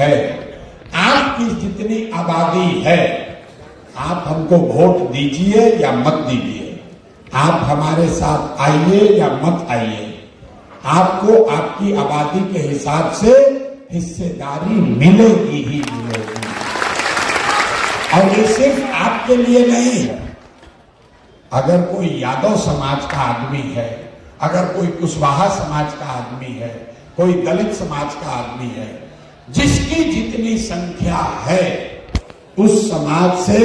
है, आपकी जितनी आबादी है, आप हमको वोट दीजिए या मत दीजिए, आप हमारे साथ आइए या मत आइए, आपको आपकी आबादी के हिसाब से हिस्सेदारी मिलेगी ही मिलेगी। और ये सिर्फ आपके लिए नहीं है। अगर कोई यादव समाज का आदमी है, अगर कोई कुशवाहा समाज का आदमी है, कोई दलित समाज का आदमी है, जिसकी जितनी संख्या है, उस समाज से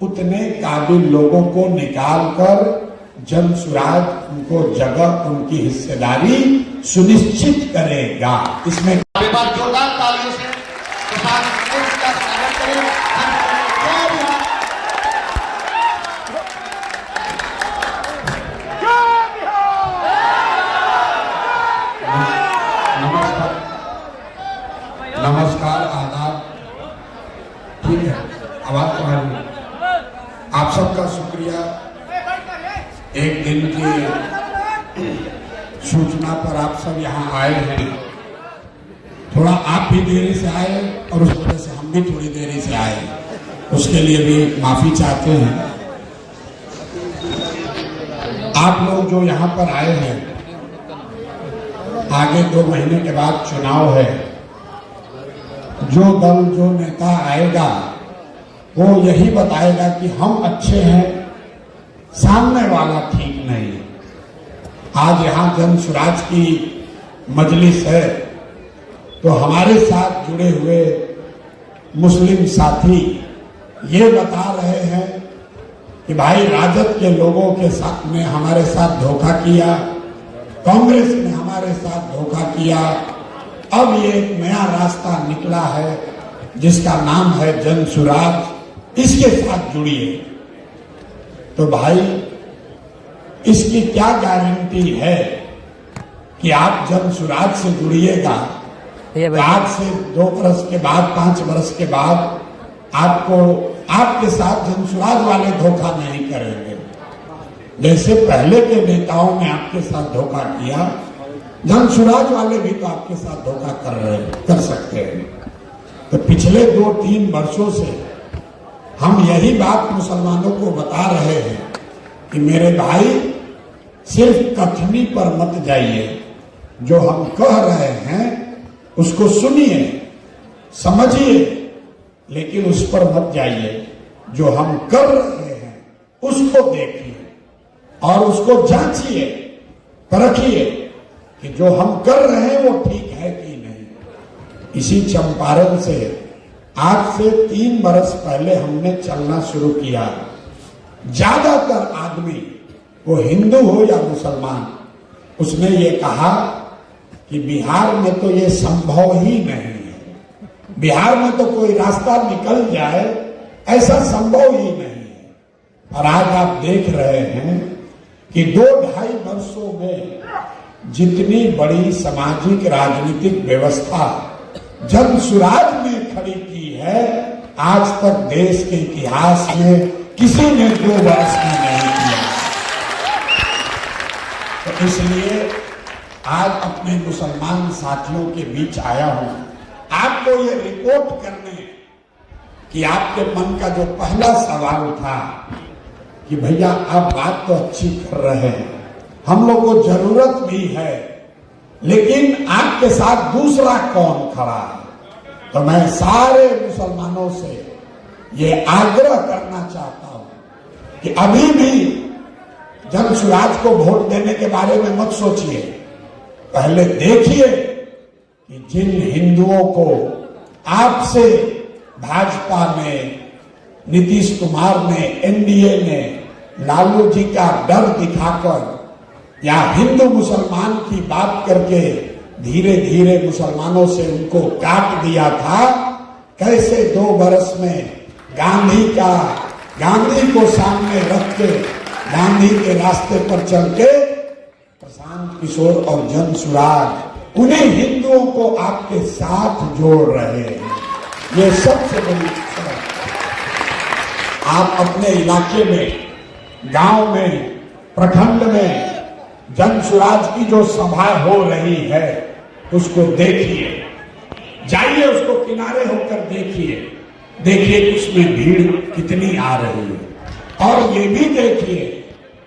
उतने काबिल लोगों को निकालकर जनसुराज उनको जगह, उनकी हिस्सेदारी सुनिश्चित करेगा। इसमें जोरदार तालियों से का स्वागत करें। नमस्कार, आदाब। ठीक है, आवाज तो आ रही है। आप सबका शुक्रिया, एक दिन की सूचना पर आप सब यहाँ आए हैं। थोड़ा आप भी देरी से आए और उस वजह से हम भी थोड़ी देरी से आए, उसके लिए भी माफी चाहते हैं। आप लोग जो यहाँ पर आए हैं, आगे 2 महीने के बाद चुनाव है। जो दल, जो नेता आएगा, वो यही बताएगा कि हम अच्छे हैं, सामने वाला ठीक नहीं। आज यहाँ जनसुराज की मजलिस है, तो हमारे साथ जुड़े हुए मुस्लिम साथी ये बता रहे हैं कि भाई राजद के लोगों के साथ में हमारे साथ धोखा किया, कांग्रेस ने हमारे साथ धोखा किया, अब ये एक नया रास्ता निकला है जिसका नाम है जनसुराज, इसके साथ जुड़िए। तो भाई इसकी क्या गारंटी है कि आप जनसुराज से जुड़िएगा? आज से 2 बरस के बाद, 5 बरस के बाद आपको आपके साथ जनसुराज वाले धोखा नहीं करेंगे। जैसे पहले के नेताओं ने आपके साथ धोखा किया, जनसुराज वाले भी तो आपके साथ धोखा कर सकते हैं। तो पिछले 2-3 वर्षों से हम यही बात मुसलमानों को बता रहे हैं कि मेरे भाई, सिर्फ कथनी पर मत जाइए, जो हम कह रहे हैं उसको सुनिए, समझिए, लेकिन उस पर मत जाइए। जो हम कर रहे हैं उसको देखिए और उसको जांचिए, परखिए कि जो हम कर रहे हैं वो ठीक है कि नहीं। इसी चंपारण से आज से 3 बरस पहले हमने चलना शुरू किया। ज्यादातर आदमी, वो हिंदू हो या मुसलमान, उसने ये कहा कि बिहार में तो ये संभव ही नहीं है, बिहार में तो कोई रास्ता निकल जाए ऐसा संभव ही नहीं है। और आज आप देख रहे हैं कि 2-2.5 वर्षों में जितनी बड़ी सामाजिक राजनीतिक व्यवस्था जनसुराज ने खड़ी की है, आज तक देश के इतिहास में किसी ने 2 वर्ष में नहीं किया। तो इसलिए आज अपने मुसलमान साथियों के बीच आया हूं, आपको ये रिपोर्ट करने कि आपके मन का जो पहला सवाल था कि भैया आप बात तो अच्छी कर रहे हैं, हम लोग को जरूरत भी है, लेकिन आपके साथ दूसरा कौन खड़ा है? तो मैं सारे मुसलमानों से ये आग्रह करना चाहता हूं कि अभी भी जनसुराज को वोट देने के बारे में मत सोचिए। पहले देखिए कि जिन हिंदुओं को आपसे भाजपा ने, नीतीश कुमार ने, एनडीए ने, लालू जी का डर दिखाकर या हिंदू मुसलमान की बात करके धीरे धीरे मुसलमानों से उनको काट दिया था, कैसे 2 बरस में गांधी को सामने रख के, गांधी के रास्ते पर चल के प्रशांत किशोर और जनसुराज उन्हीं हिंदुओं को आपके साथ जोड़ रहे हैं। ये सबसे बड़ी है। आप अपने इलाके में, गांव में, प्रखंड में जनसुराज की जो सभा हो रही है उसको देखिए। जाइए उसको किनारे होकर देखिए, देखिए कि उसमें भीड़ कितनी आ रही है और ये भी देखिए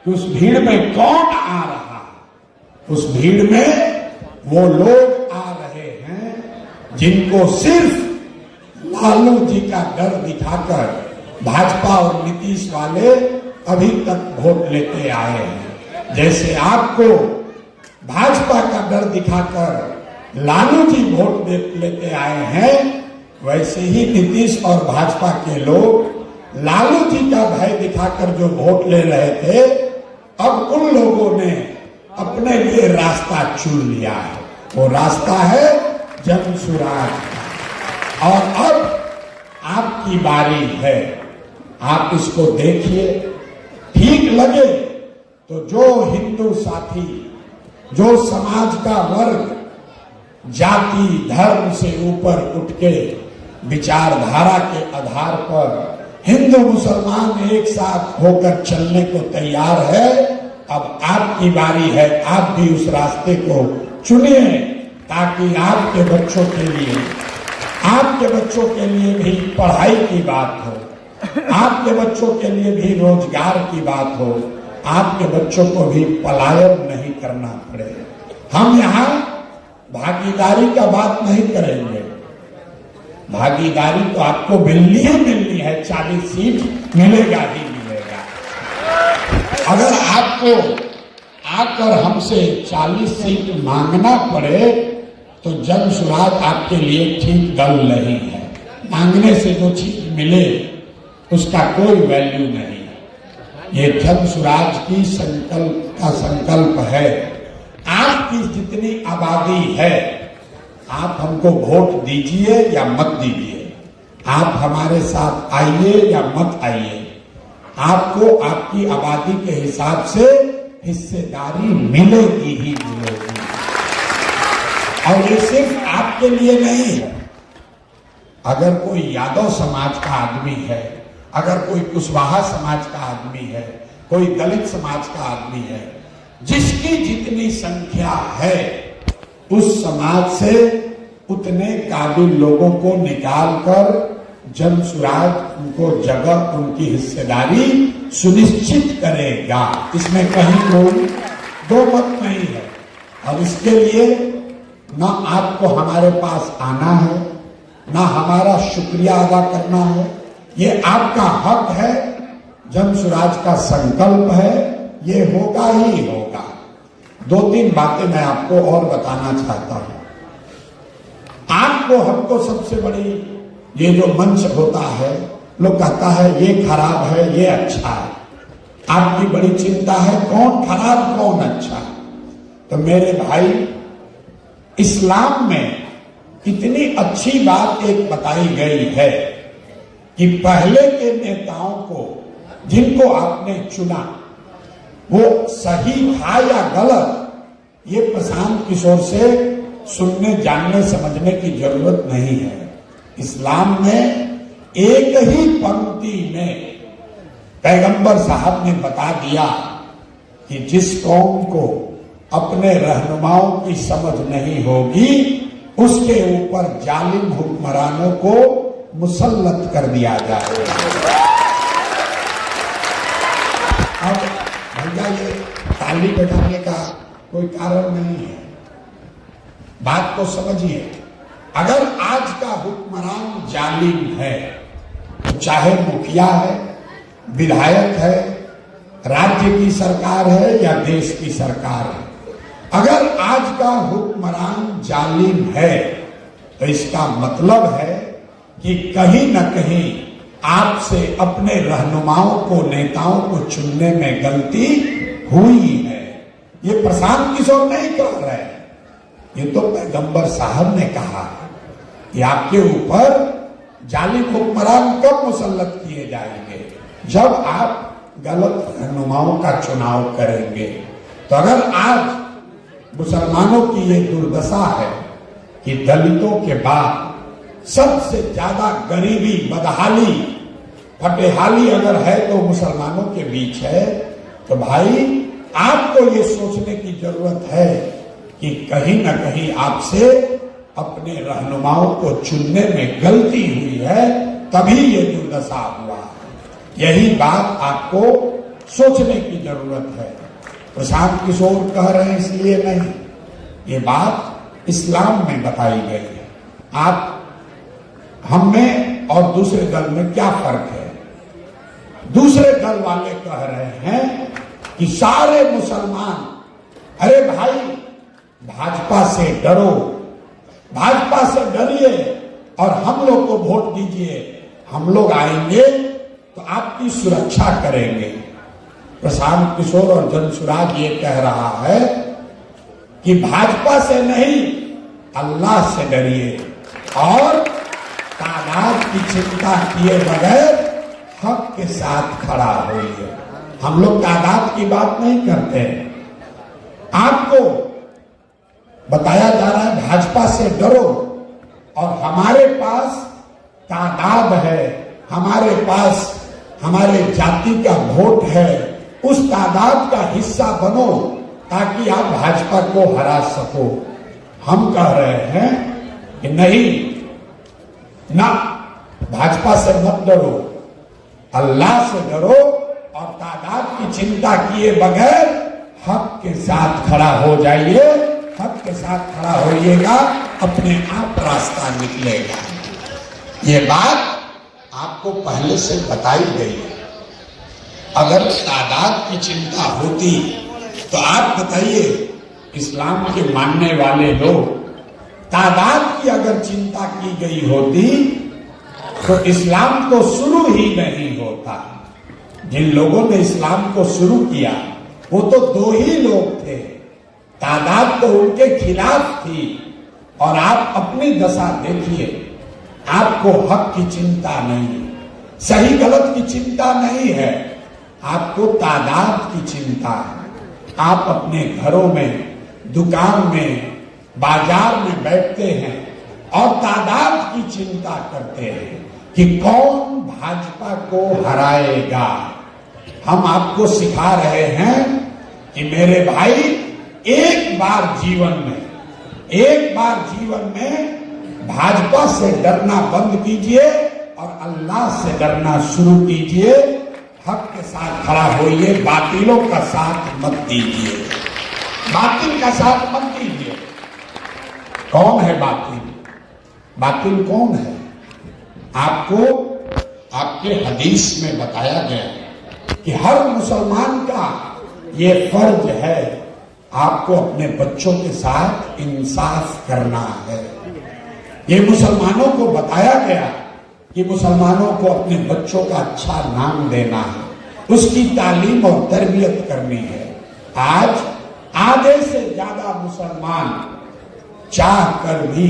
कि उस भीड़ में कौन आ रहा है। उस भीड़ में वो लोग आ रहे हैं जिनको सिर्फ लालू जी का डर दिखाकर भाजपा और नीतीश वाले अभी तक वोट लेते आए हैं। जैसे आपको भाजपा का डर दिखाकर लालू जी वोट लेते आए हैं, वैसे ही नीतीश और भाजपा के लोग लालू जी का भय दिखाकर जो वोट ले रहे थे, अब उन लोगों ने अपने लिए रास्ता चुन लिया है। वो रास्ता है जन सुराज का। और अब आपकी बारी है, आप इसको देखिए। ठीक लगे तो जो हिंदू साथी, जो समाज का वर्ग जाति धर्म से ऊपर उठ के विचारधारा के आधार पर हिंदू मुसलमान एक साथ होकर चलने को तैयार है, अब आपकी बारी है। आप भी उस रास्ते को चुनिए ताकि आपके बच्चों के लिए भी पढ़ाई की बात हो, आपके बच्चों के लिए भी रोजगार की बात हो, आपके बच्चों को भी पलायन नहीं करना पड़े। हम यहाँ भागीदारी का बात नहीं करेंगे। भागीदारी तो आपको मिलनी ही मिलनी है, 40 सीट मिलेगा ही मिलेगा। अगर आपको आकर हमसे 40 सीट मांगना पड़े तो जन सुराज आपके लिए ठीक दल नहीं है। मांगने से जो चीज मिले उसका कोई वैल्यू नहीं। ये जन सुराज की संकल्प है। आपकी जितनी आबादी है, आप हमको वोट दीजिए या मत दीजिए, आप हमारे साथ आइए या मत आइए, आपको आपकी आबादी के हिसाब से हिस्सेदारी मिलेगी ही मिलेगी। और ये सिर्फ आपके लिए नहीं है। अगर कोई यादव समाज का आदमी है, अगर कोई कुशवाहा समाज का आदमी है, कोई दलित समाज का आदमी है, जिसकी जितनी संख्या है उस समाज से उतने काबिल लोगों को निकालकर जन सुराज उनको जगह, उनकी हिस्सेदारी सुनिश्चित करेगा। इसमें कहीं कोई दो मत नहीं है। और इसके लिए न आपको हमारे पास आना है, न हमारा शुक्रिया अदा करना है। ये आपका हक है, जन सुराज का संकल्प है, ये होगा ही होगा। 2-3 बातें मैं आपको और बताना चाहता हूं। आपको हमको सबसे बड़ी ये जो मंच होता है, लोग कहता है ये खराब है, ये अच्छा है। आपकी बड़ी चिंता है कौन खराब कौन अच्छा। तो मेरे भाई, इस्लाम में इतनी अच्छी बात एक बताई गई है कि पहले के नेताओं को जिनको आपने चुना वो सही था या गलत, ये प्रशांत किशोर से सुनने जानने समझने की जरूरत नहीं है। इस्लाम में एक ही पंक्ति में पैगंबर साहब ने बता दिया कि जिस कौम को अपने रहनुमाओं की समझ नहीं होगी उसके ऊपर जालिम हुक्मरानों को मुसल्लत कर दिया जाएगा। अब भैया ये ताली बजाने का कोई कारण नहीं है। बात को समझिए। अगर आज का हुक्मरान जालिम है, चाहे मुखिया है, विधायक है, राज्य की सरकार है या देश की सरकार है, अगर आज का हुक्मरान जालिम है तो इसका मतलब है कि कहीं न कहीं आपसे अपने रहनुमाओं को, नेताओं को चुनने में गलती हुई है। ये प्रशांत किशोर नहीं कह रहे हैं, ये तो पैगंबर साहब ने कहा है कि आपके ऊपर जालिम हुक्मरान कब मुसल्लत किए जाएंगे, जब आप गलत रहनुमाओं का चुनाव करेंगे। तो अगर आज मुसलमानों की ये दुर्दशा है कि दलितों के बाद सबसे ज्यादा गरीबी, बदहाली, फटेहाली अगर है तो मुसलमानों के बीच है, तो भाई आपको ये सोचने की जरूरत है कि कहीं ना कहीं आपसे अपने रहनुमाओं को चुनने में गलती हुई है, तभी ये दुर्दशा हुआ। यही बात आपको सोचने की जरूरत है। प्रशांत किशोर कह रहे हैं इसलिए नहीं, ये बात इस्लाम में बताई गई है। आप हम में और दूसरे दल में क्या फर्क है? दूसरे दल वाले कह रहे हैं कि सारे मुसलमान, अरे भाई भाजपा से डरो, भाजपा से डरिए और हम लोग को वोट दीजिए, हम लोग आएंगे तो आपकी सुरक्षा करेंगे। प्रशांत किशोर और जनसुराज ये कह रहा है कि भाजपा से नहीं, अल्लाह से डरिए और तादाद की चिंता किए बगैर हक के साथ खड़ा होइए। हम लोग तादाद की बात नहीं करते। आपको बताया जा रहा है भाजपा से डरो, और हमारे पास तादाद है, हमारे पास हमारे जाति का वोट है, उस तादाद का हिस्सा बनो ताकि आप भाजपा को हरा सको। हम कह रहे हैं कि नहीं ना, भाजपा से मत डरो, अल्लाह से डरो और तादाद की चिंता किए बगैर हक के साथ खड़ा हो जाइए। हक के साथ खड़ा होइएगा, अपने आप रास्ता निकलेगा। ये बात आपको पहले से बताई गई है। अगर तादाद की चिंता होती तो आप बताइए, इस्लाम के मानने वाले लोग, तादाद की अगर चिंता की गई होती तो इस्लाम तो शुरू ही नहीं होता। जिन लोगों ने इस्लाम को शुरू किया वो तो दो ही लोग थे, तादाद तो उनके खिलाफ थी। और आप अपनी दशा देखिए, आपको हक की चिंता नहीं, सही गलत की चिंता नहीं है, आपको तादाद की चिंता है। आप अपने घरों में, दुकान में, बाजार में बैठते हैं और तादाद की चिंता करते हैं कि कौन भाजपा को हराएगा। हम आपको सिखा रहे हैं कि मेरे भाई, एक बार जीवन में भाजपा से डरना बंद कीजिए और अल्लाह से डरना शुरू कीजिए। हक के साथ खड़ा होइए, बातिलों का साथ मत दीजिए, बातिल का साथ मत दीजिए। कौन है बातिल? बातिल कौन है? आपको आपके हदीस में बताया गया कि हर मुसलमान का ये फर्ज है, आपको अपने बच्चों के साथ इंसाफ करना है। ये मुसलमानों को बताया गया कि मुसलमानों को अपने बच्चों का अच्छा नाम देना है, उसकी तालीम और तरबियत करनी है। आज आधे से ज्यादा मुसलमान चाह कर भी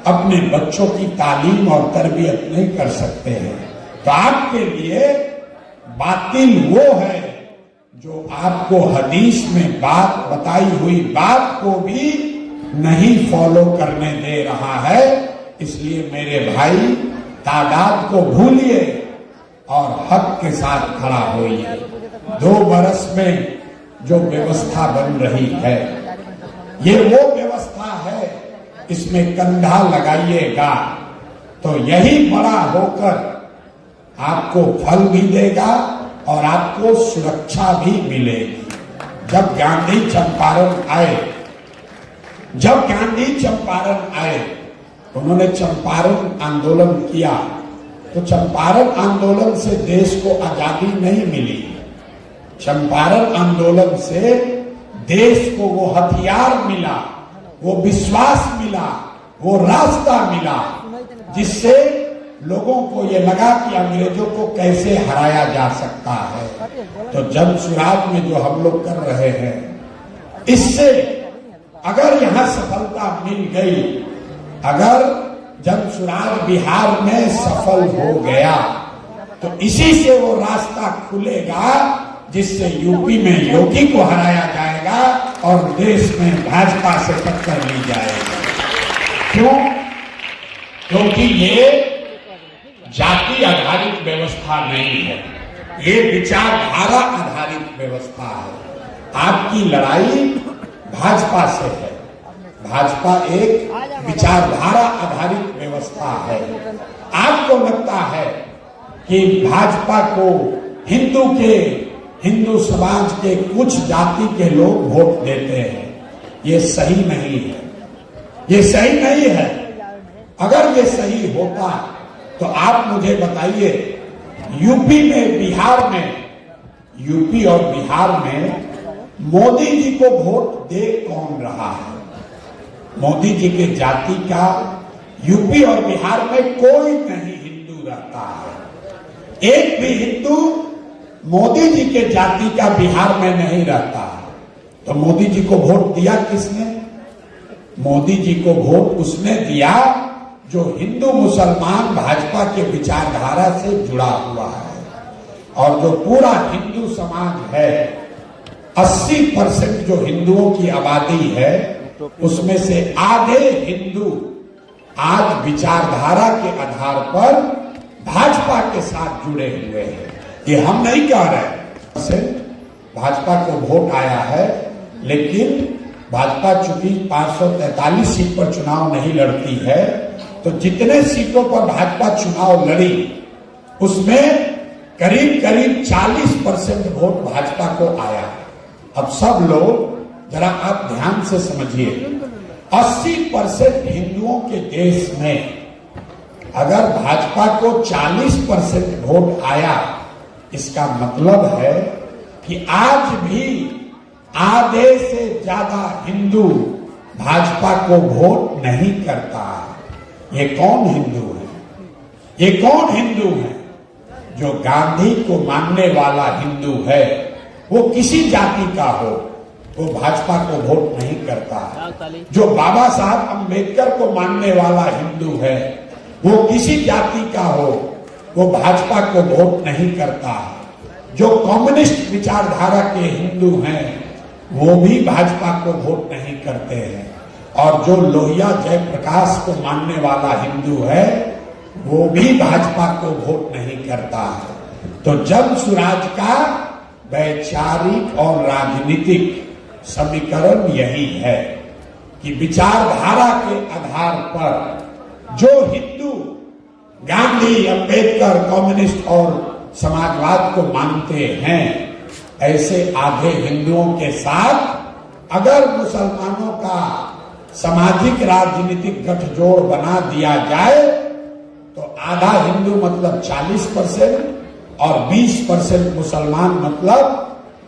अपने बच्चों की तालीम और तरबियत नहीं कर सकते हैं। तो आपके लिए बातिल वो है जो आपको हदीस में बात बताई हुई बात को भी नहीं फॉलो करने दे रहा है। इसलिए मेरे भाई, तादाद को भूलिए और हक के साथ खड़ा होइए। 2 बरस में जो व्यवस्था बन रही है, ये वो व्यवस्था है, इसमें कंधा लगाइएगा तो यही बड़ा होकर आपको फल भी देगा और आपको सुरक्षा भी मिलेगी। जब गांधी चंपारण आए, उन्होंने चंपारण आंदोलन किया, तो चंपारण आंदोलन से देश को आजादी नहीं मिली। चंपारण आंदोलन से देश को वो हथियार मिला, वो विश्वास मिला, वो रास्ता मिला, जिससे लोगों को ये लगा कि अंग्रेजों को कैसे हराया जा सकता है। तो जनसुराज में जो हम लोग कर रहे हैं, इससे अगर यहां सफलता मिल गई, अगर जनसुराज बिहार में सफल हो गया, तो इसी से वो रास्ता खुलेगा जिससे यूपी में योगी को हराया जाएगा और देश में भाजपा से टक्कर ली जाएगी। क्यों? क्योंकि ये जाति आधारित व्यवस्था नहीं है, ये विचारधारा आधारित व्यवस्था है। आपकी लड़ाई भाजपा से है। भाजपा एक विचारधारा आधारित व्यवस्था है। आपको लगता है कि भाजपा को हिंदू समाज के कुछ जाति के लोग वोट देते हैं, ये सही नहीं है, ये सही नहीं है। अगर ये सही होता तो आप मुझे बताइए, यूपी और बिहार में मोदी जी को वोट दे कौन रहा है? मोदी जी के जाति का यूपी और बिहार में कोई नहीं हिंदू रहता है। एक भी हिंदू मोदी जी के जाति का बिहार में नहीं रहता है। तो मोदी जी को वोट दिया किसने? मोदी जी को वोट उसने दिया जो हिंदू मुसलमान भाजपा के विचारधारा से जुड़ा हुआ है। और जो पूरा हिंदू समाज है, 80% जो हिंदुओं की आबादी है, उसमें से आधे हिंदू आज विचारधारा के आधार पर भाजपा के साथ जुड़े हुए हैं। ये हम नहीं कह रहे। भाजपा को वोट आया है, लेकिन भाजपा चूंकि 543 सीट पर चुनाव नहीं लड़ती है, तो जितने सीटों पर भाजपा चुनाव लड़ी उसमें करीब 40% वोट भाजपा को आया। अब सब लोग जरा आप ध्यान से समझिए, 80% हिंदुओं के देश में अगर भाजपा को 40% वोट आया, इसका मतलब है कि आज भी आधे से ज्यादा हिंदू भाजपा को वोट नहीं करता। ये कौन हिंदू है? ये कौन हिंदू है? जो गांधी को मानने वाला हिंदू है, वो किसी जाति का हो, वो भाजपा को वोट नहीं करता। जो बाबा साहब अंबेडकर को मानने वाला हिंदू है, वो किसी जाति का हो, वो भाजपा को वोट नहीं करता। जो कम्युनिस्ट विचारधारा के हिंदू हैं, वो भी भाजपा को वोट नहीं करते हैं। और जो लोहिया जयप्रकाश को मानने वाला हिंदू है, वो भी भाजपा को वोट नहीं करता है। तो जन सुराज का वैचारिक और राजनीतिक समीकरण यही है कि विचारधारा के आधार पर जो हिंदू गांधी, अंबेडकर, कम्युनिस्ट और समाजवाद को मानते हैं, ऐसे आधे हिंदुओं के साथ अगर मुसलमानों का सामाजिक राजनीतिक गठजोड़ बना दिया जाए, तो आधा हिंदू मतलब 40% और 20% मुसलमान मतलब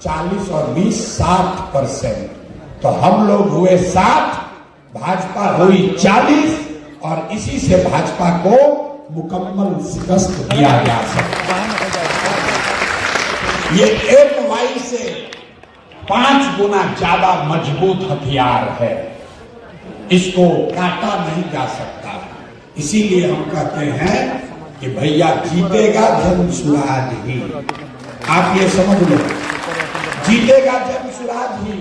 40 और 20 60%। तो हम लोग हुए 60, भाजपा हुई 40, और इसी से भाजपा को मुकम्मल शिकस्त दिया जा सकता है। ये एमवाई से 5 गुना ज्यादा मजबूत हथियार है, इसको काटा नहीं जा सकता। इसीलिए हम कहते हैं कि भैया जीतेगा जन सुराज ही। आप ये समझ लो, जीतेगा जन सुराज ही,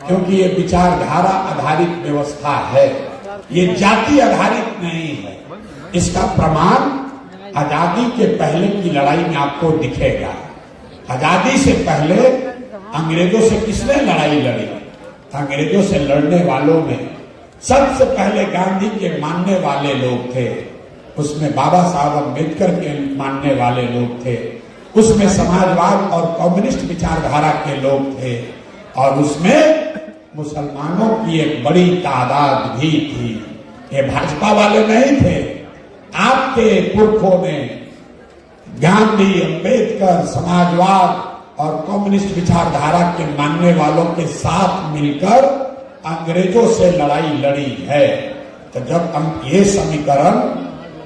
क्योंकि ये विचारधारा आधारित व्यवस्था है, ये जाति आधारित नहीं है। इसका प्रमाण आजादी के पहले की लड़ाई में आपको दिखेगा। आजादी से पहले अंग्रेजों से किसने लड़ाई लड़ी? अंग्रेजों से लड़ने वालों में सबसे पहले गांधी के मानने वाले लोग थे, उसमें बाबा साहब अंबेडकर के मानने वाले लोग थे, उसमें समाजवाद और कम्युनिस्ट विचारधारा के लोग थे, और उसमें मुसलमानों की एक बड़ी तादाद भी थी। ये भाजपा वाले नहीं थे। आपके पुरखों ने गांधी, अंबेडकर, समाजवाद और कम्युनिस्ट विचारधारा के मानने वालों के साथ मिलकर अंग्रेजों से लड़ाई लड़ी है। तो जब हम ये समीकरण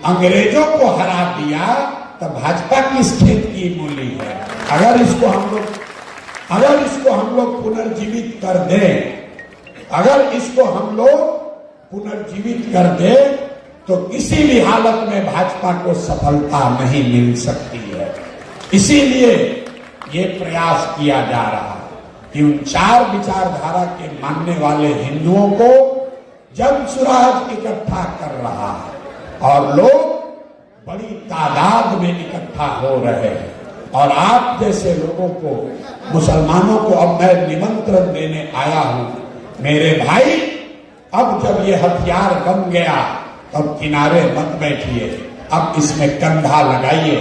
अंग्रेजों को हरा दिया, तब भाजपा किस खेत की मूली है? अगर इसको हम लोग पुनर्जीवित कर दें, पुनर्जीवित कर दे, तो किसी भी हालत में भाजपा को सफलता नहीं मिल सकती है। इसीलिए ये प्रयास किया जा रहा है कि उन 4 विचारधारा के मानने वाले हिंदुओं को जन सुराज इकट्ठा कर रहा है, और लोग बड़ी तादाद में इकट्ठा हो रहे हैं। और आप जैसे लोगों को, मुसलमानों को अब मैं निमंत्रण देने आया हूं, मेरे भाई अब जब ये हथियार बन गया तब किनारे मत बैठिए, अब इसमें कंधा लगाइए।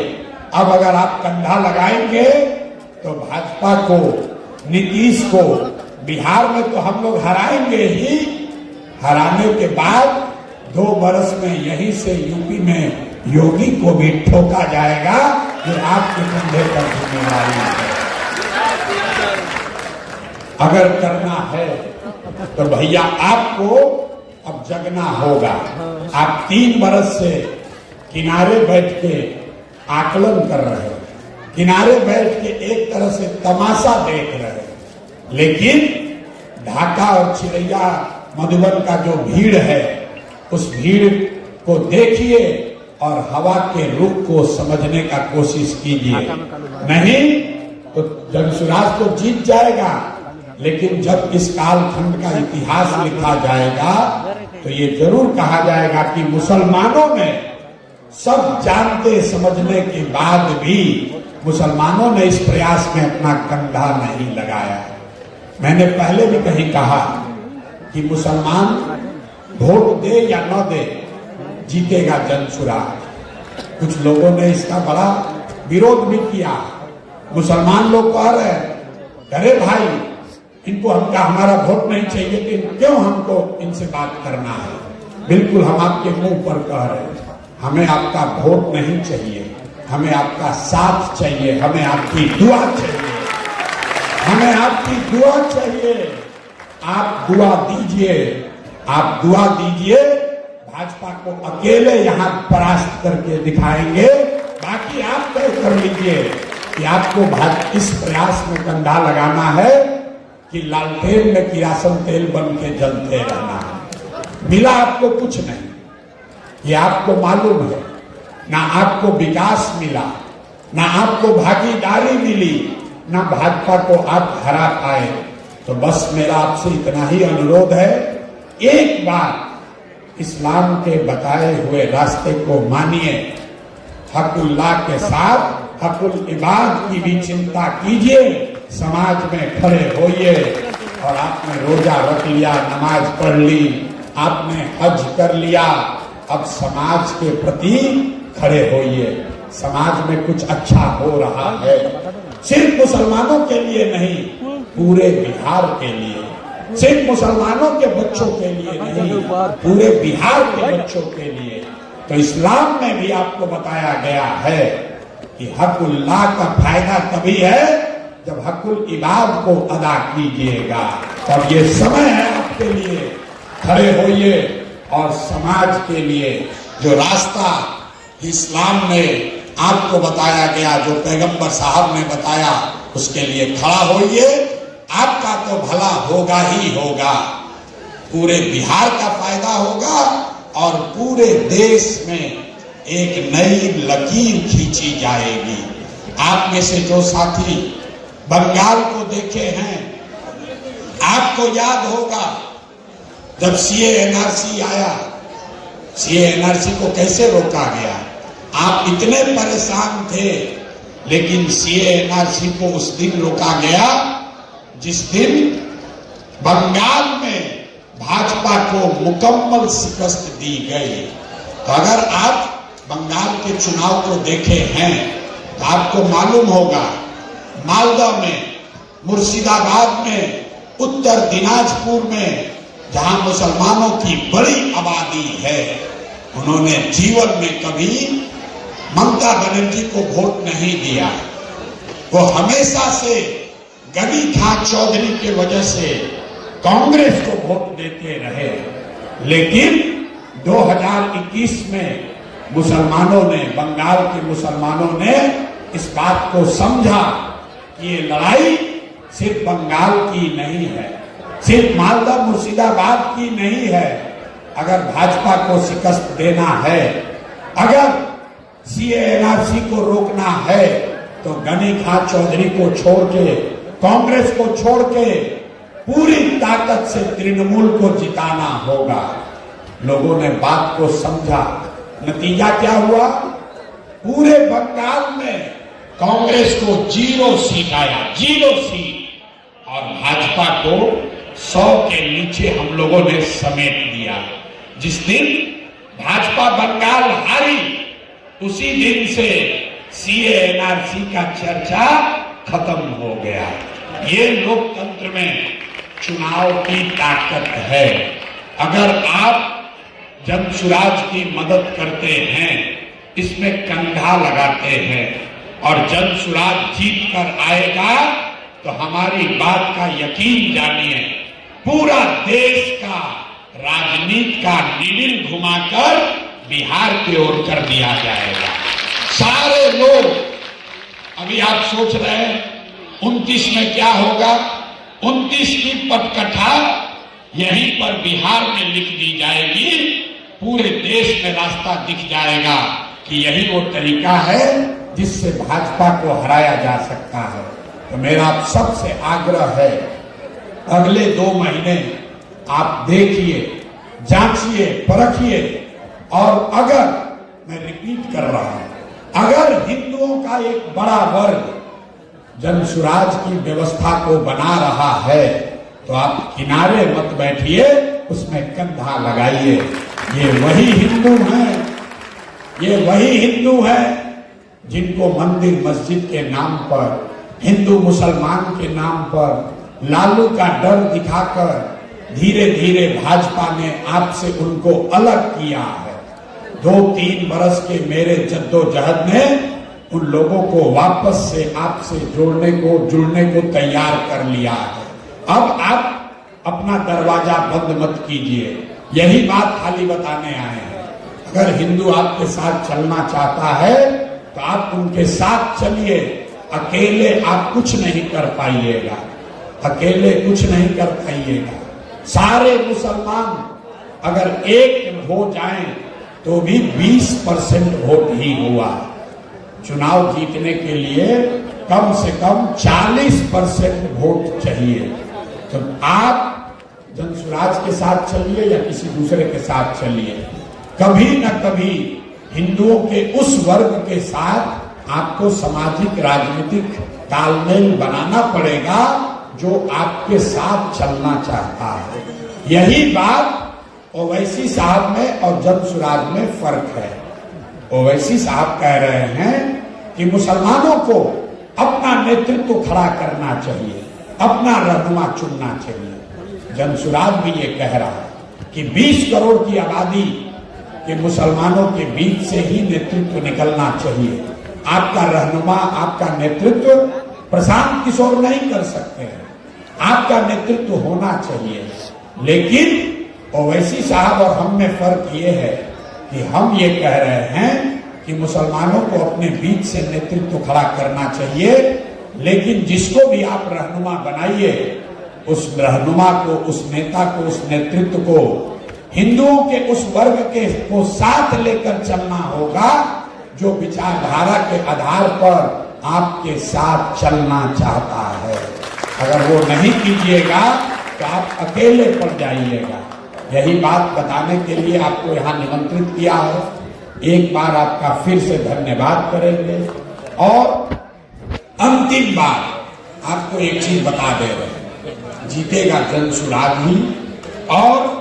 अब अगर आप कंधा लगाएंगे तो भाजपा को, नीतीश को बिहार में तो हम लोग हराएंगे ही, हराने के बाद 2 बरस में यहीं से यूपी में योगी को भी ठोका जाएगा। ये आपके कंधे पर जिम्मेदारी है। अगर करना है तो भैया आपको अब जगना होगा। आप 3 बरस से किनारे बैठ के आकलन कर रहे हैं, किनारे बैठ के एक तरह से तमाशा देख रहे हैं, लेकिन ढाका और चिरैया मधुबन का जो भीड़ है उस भीड़ को देखिए और हवा के रुख को समझने का कोशिश कीजिए। नहीं तो जनसुराज तो जीत जाएगा, लेकिन जब इस कालखंड का इतिहास लिखा जाएगा तो ये जरूर कहा जाएगा कि मुसलमानों ने सब जानते समझने के बाद भी मुसलमानों ने इस प्रयास में अपना कंधा नहीं लगाया। मैंने पहले भी कहीं कहा कि मुसलमान वोट दे या न दे, जीतेगा जनसुराज। कुछ लोगों ने इसका बड़ा विरोध भी किया। मुसलमान लोग कह रहे अरे भाई इनको हमारा वोट नहीं चाहिए, तो क्यों हमको इनसे बात करना है। बिल्कुल हम आपके मुंह पर कह रहे हैं, हमें आपका वोट नहीं चाहिए, हमें आपका साथ चाहिए, हमें आपकी दुआ चाहिए, हमें आपकी दुआ चाहिए। आप दुआ दीजिए, आप दुआ दीजिए, भाजपा को अकेले यहाँ परास्त करके दिखाएंगे। बाकी आप तय कर लीजिए कि आपको इस प्रयास में कंधा लगाना है कि लालटेन में किरासन तेल बन के जलते रहना है। मिला आपको कुछ नहीं, ये आपको मालूम है। ना आपको विकास मिला, ना आपको भागीदारी मिली, ना भाजपा को आप हरा पाए। तो बस मेरा आपसे इतना ही अनुरोध है, एक बार इस्लाम के बताए हुए रास्ते को मानिए, हकुल्लाह के साथ हकुल इबाद की भी चिंता कीजिए, समाज में खड़े होइए। और आपने रोजा रख लिया, नमाज पढ़ ली, आपने हज कर लिया, अब समाज के प्रति खड़े होइए। समाज में कुछ अच्छा हो रहा है, सिर्फ मुसलमानों के लिए नहीं, पूरे बिहार के लिए, सिर्फ मुसलमानों के बच्चों के लिए नहीं, पूरे बिहार के बच्चों के लिए। तो इस्लाम में भी आपको बताया गया है कि हकुल्लाह का फायदा तभी है जब हकुल इबाद को अदा कीजिएगा। तब ये समय है आपके लिए, खड़े होइए और समाज के लिए जो रास्ता इस्लाम में आपको बताया गया, जो पैगंबर साहब ने बताया, उसके लिए खड़ा होइए। आपका तो भला होगा ही होगा, पूरे बिहार का फायदा होगा और पूरे देश में एक नई लकीर खींची जाएगी। आप में से जो साथी बंगाल को देखे हैं, आपको याद होगा जब सीए एनआरसी आया, सीए एनआरसी को कैसे रोका गया। आप इतने परेशान थे, लेकिन सीए एनआरसी को उस दिन रोका गया जिस दिन बंगाल में भाजपा को मुकम्मल शिकस्त दी गई। तो अगर आप बंगाल के चुनाव को देखे हैं तो आपको मालूम होगा, मालदा में, मुर्शिदाबाद में, उत्तर दिनाजपुर में, जहां मुसलमानों की बड़ी आबादी है, उन्होंने जीवन में कभी ममता बनर्जी को वोट नहीं दिया। वो हमेशा से गनी खान चौधरी के वजह से कांग्रेस को वोट देते रहे। लेकिन 2021 में मुसलमानों ने, बंगाल के मुसलमानों ने इस बात को समझा कि ये लड़ाई सिर्फ बंगाल की नहीं है, सिर्फ मालदा मुर्शिदाबाद की नहीं है। अगर भाजपा को शिकस्त देना है, अगर सीए एनआरसी को रोकना है, तो गनी खान चौधरी को छोड़ के, कांग्रेस को छोड़ के पूरी ताकत से तृणमूल को जिताना होगा। लोगों ने बात को समझा, नतीजा क्या हुआ, पूरे बंगाल में कांग्रेस को 0 सीट आया, 0 सीट, और भाजपा को 100 के नीचे हम लोगों ने समेट दिया। जिस दिन भाजपा बंगाल हारी उसी दिन से सीए एनआरसी का चर्चा खत्म हो गया। ये लोकतंत्र में चुनाव की ताकत है। अगर आप जनसुराज की मदद करते हैं, इसमें कंधा लगाते हैं और जनसुराज जीत कर आएगा तो हमारी बात का यकीन जानिए, पूरा देश का राजनीति का नीडल घुमाकर बिहार की ओर कर दिया जाएगा। सारे लोग अभी आप सोच रहे हैं 29 में क्या होगा, 29 की पटकथा यहीं पर बिहार में लिख दी जाएगी। पूरे देश में रास्ता दिख जाएगा कि यही वो तरीका है जिससे भाजपा को हराया जा सकता है। तो मेरा आप सबसे आग्रह है, अगले 2 महीने आप देखिए, जांचिए, परखिए और अगर, मैं रिपीट कर रहा हूं, अगर हिंदुओं का एक बड़ा वर्ग जनसुराज की व्यवस्था को बना रहा है तो आप किनारे मत बैठिए, उसमें कंधा लगाइए। ये वही हिंदू हैं, ये वही हिंदू हैं जिनको मंदिर मस्जिद के नाम पर, हिंदू मुसलमान के नाम पर लालू का डर दिखाकर धीरे धीरे भाजपा ने आपसे उनको अलग किया है। 2-3 बरस के मेरे जद्दोजहद ने उन लोगों को वापस से आपसे जुड़ने को तैयार कर लिया है। अब आप अपना दरवाजा बंद मत कीजिए, यही बात खाली बताने आए हैं। अगर हिंदू आपके साथ चलना चाहता है तो आप उनके साथ चलिए, अकेले आप कुछ नहीं कर पाइएगा, अकेले कुछ नहीं कर पाइएगा। सारे मुसलमान अगर एक हो जाएं तो भी 20% वोट ही हुआ। चुनाव जीतने के लिए कम से कम 40% वोट चाहिए। तो आप जनसुराज के साथ चलिए या किसी दूसरे के साथ चलिए, कभी न कभी हिंदुओं के उस वर्ग के साथ आपको सामाजिक राजनीतिक तालमेल बनाना पड़ेगा जो आपके साथ चलना चाहता है। यही बात ओवैसी साहब में और जनसुराज में फर्क है। ओवैसी साहब कह रहे हैं कि मुसलमानों को अपना नेतृत्व खड़ा करना चाहिए, अपना रहनुमा चुनना चाहिए। जनसुराज भी ये कह रहा है कि 20 करोड़ की आबादी के मुसलमानों के बीच से ही नेतृत्व निकलना चाहिए। आपका रहनुमा, आपका नेतृत्व प्रशांत किशोर नहीं कर सकते हैं, आपका नेतृत्व होना चाहिए। लेकिन ओवैसी साहब और हम में फर्क ये है कि हम ये कह रहे हैं कि मुसलमानों को अपने बीच से नेतृत्व खड़ा करना चाहिए, लेकिन जिसको भी आप रहनुमा बनाइए, उस रहनुमा को, उस नेता को, उस नेतृत्व को हिंदुओं के उस वर्ग के को साथ लेकर चलना होगा जो विचारधारा के आधार पर आपके साथ चलना चाहता है। अगर वो नहीं कीजिएगा तो आप अकेले पड़ जाइएगा। यही बात बताने के लिए आपको यहाँ निमंत्रित किया है। एक बार आपका फिर से धन्यवाद करेंगे और अंतिम बार आपको एक चीज बता दे रहे हैं, जीतेगा जनसुराज ही और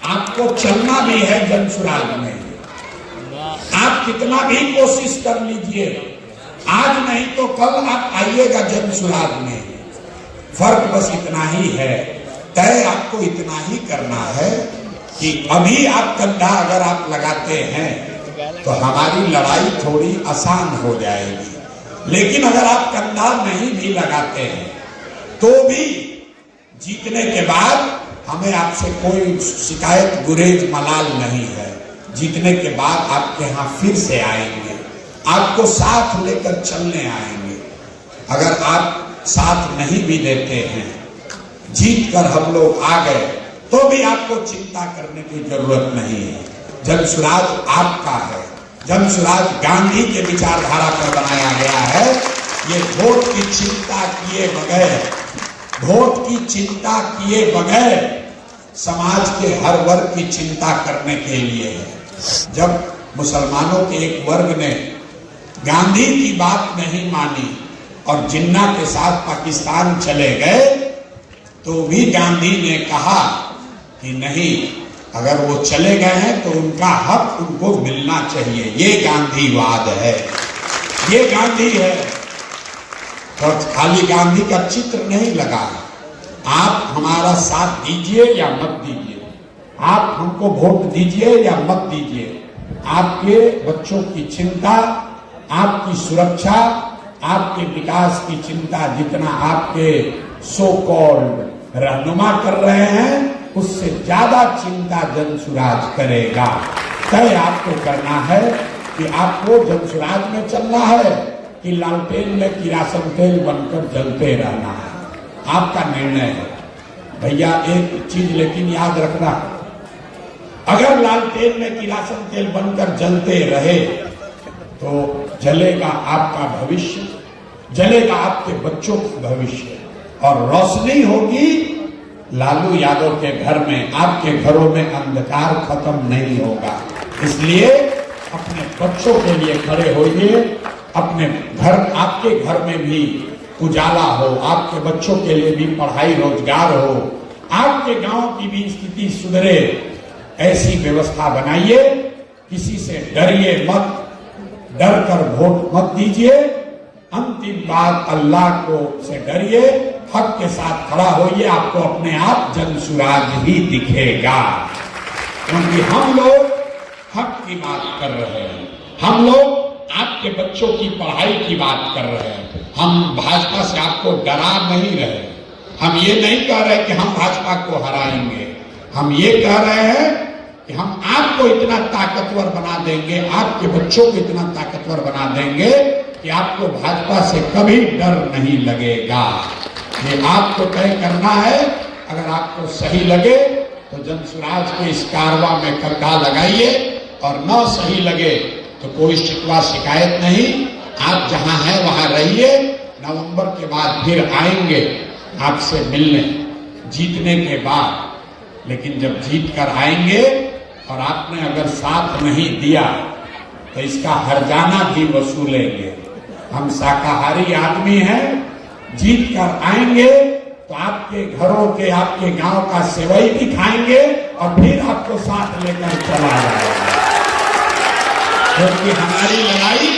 आपको चलना भी है जनसुराज में। आप कितना भी कोशिश कर लीजिए, आज नहीं तो कल आप आइएगा जनसुराज में। फर्क बस इतना ही है, तय आपको इतना ही करना है कि अभी आप कंधा अगर आप लगाते हैं तो हमारी लड़ाई थोड़ी आसान हो जाएगी। लेकिन अगर आप कंधा नहीं भी लगाते हैं तो भी जीतने के बाद हमें आपसे कोई शिकायत, गुरेज, मलाल नहीं है। जीतने के बाद आपके यहाँ फिर से आएंगे, आपको साथ लेकर चलने आएंगे। अगर आप साथ नहीं भी देते हैं, जीत कर हम लोग आ गए तो भी आपको चिंता करने की जरूरत नहीं है। जनसुराज आपका है। जनसुराज गांधी के विचारधारा पर बनाया गया है। ये वोट की चिंता किए बगैर, वोट की चिंता किए बगैर समाज के हर वर्ग की चिंता करने के लिए है। जब मुसलमानों के एक वर्ग ने गांधी की बात नहीं मानी और जिन्ना के साथ पाकिस्तान चले गए तो भी गांधी ने कहा कि नहीं, अगर वो चले गए हैं तो उनका हक उनको मिलना चाहिए। ये गांधीवाद है, ये गांधी है। और खाली गांधी का चित्र नहीं लगा। आप हमारा साथ दीजिए या मत दीजिए, आप हमको वोट दीजिए या मत दीजिए, आपके बच्चों की चिंता, आपकी सुरक्षा, आपके विकास की चिंता जितना आपके सो कॉल्ड रहनुमा कर रहे हैं, उससे ज्यादा चिंता जनसुराज करेगा। तय आपको करना है कि आपको जनसुराज में चलना है कि लालटेन में किरासन तेल बनकर जलते रहना है। आपका निर्णय है भैया। एक चीज लेकिन याद रखना, अगर लालटेन में किरासन तेल बनकर जलते रहे तो जलेगा आपका भविष्य, जलेगा आपके बच्चों का भविष्य, और रोशनी होगी लालू यादव के घर में। आपके घरों में अंधकार खत्म नहीं होगा। इसलिए अपने बच्चों के लिए खड़े होइए। अपने घर, आपके घर में भी उजाला हो, आपके बच्चों के लिए भी पढ़ाई रोजगार हो, आपके गांव की भी स्थिति सुधरे, ऐसी व्यवस्था बनाइए। किसी से डरिए मत, डर कर वोट मत दीजिए। अंतिम बात, अल्लाह को से डरिए, हक के साथ खड़ा होइए, आपको अपने आप जनसुराज ही दिखेगा। क्योंकि हम लोग हक की बात कर रहे हैं, हम लोग आपके बच्चों की पढ़ाई की बात कर रहे हैं। हम भाजपा से आपको डरा नहीं रहे। हम ये नहीं कह रहे कि हम भाजपा को हराएंगे। हम ये कह रहे हैं कि हम आपको इतना ताकतवर बना देंगे, आपके बच्चों को इतना ताकतवर बना देंगे कि आपको भाजपा से कभी डर नहीं लगेगा। ये आपको तय करना है। अगर आपको सही लगे तो जनसुराज के इस कारवां में करका लगाइए, और न सही लगे तो कोई शिकवा शिकायत नहीं। आप जहां हैं वहां रहिए। नवंबर के बाद फिर आएंगे आपसे मिलने, जीतने के बाद। लेकिन जब जीत कर आएंगे और आपने अगर साथ नहीं दिया तो इसका हर्जाना भी वसूलेंगे। हम शाकाहारी आदमी हैं। जीत कर आएंगे तो आपके घरों के, आपके गांव का सेवई भी खाएंगे और फिर आपको साथ लेकर चला जाएगा। क्योंकि हमारी लड़ाई,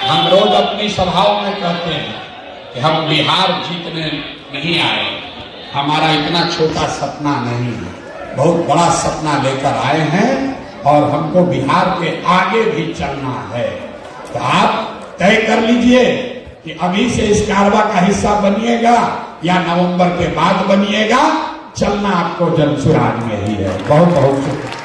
हम रोज अपनी सभाओं में कहते हैं कि हम बिहार जीतने नहीं आए, हमारा इतना छोटा सपना नहीं है, बहुत बड़ा सपना लेकर आए हैं और हमको बिहार के आगे भी चलना है। तो आप तय कर लीजिए कि अभी से इस कारवां का हिस्सा बनिएगा या नवंबर के बाद बनिएगा। चलना आपको जनसुराज में ही है। बहुत बहुत शुक्रिया।